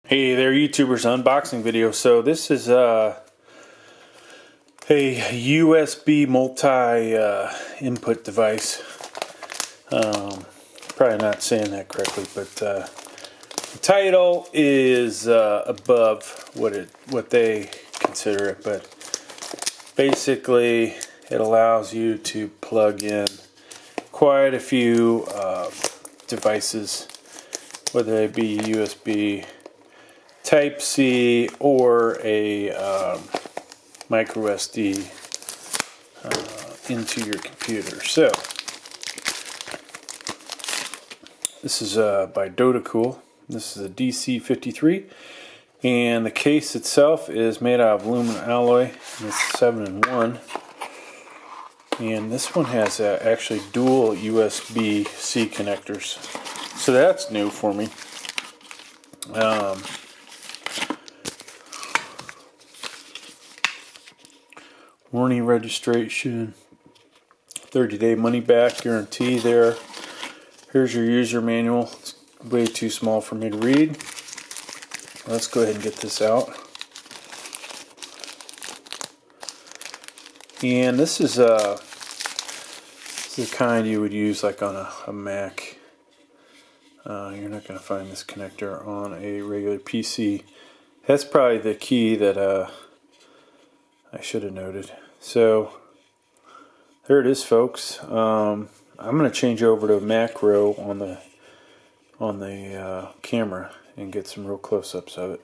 Hey there, YouTubers, unboxing video. So this is a USB multi input device. Probably not saying that correctly, but the title is above what they consider it. But basically, it allows you to plug in quite a few devices, whether they be USB Type-C or a micro SD into your computer. So this is by Dodocool. This is a DC53, and the case itself is made out of aluminum alloy, and it's 7-in-1. And this one has actually dual USB-C connectors, so that's new for me. Warranty registration, 30-day money-back guarantee there. Here's your user manual. It's way too small for me to read. Let's go ahead and get this out. And this is the kind you would use like on a Mac. You're not going to find this connector on a regular PC. That's probably the key that I should have noted. So there it is, folks. I'm going to change over to macro on the camera and get some real close-ups of it.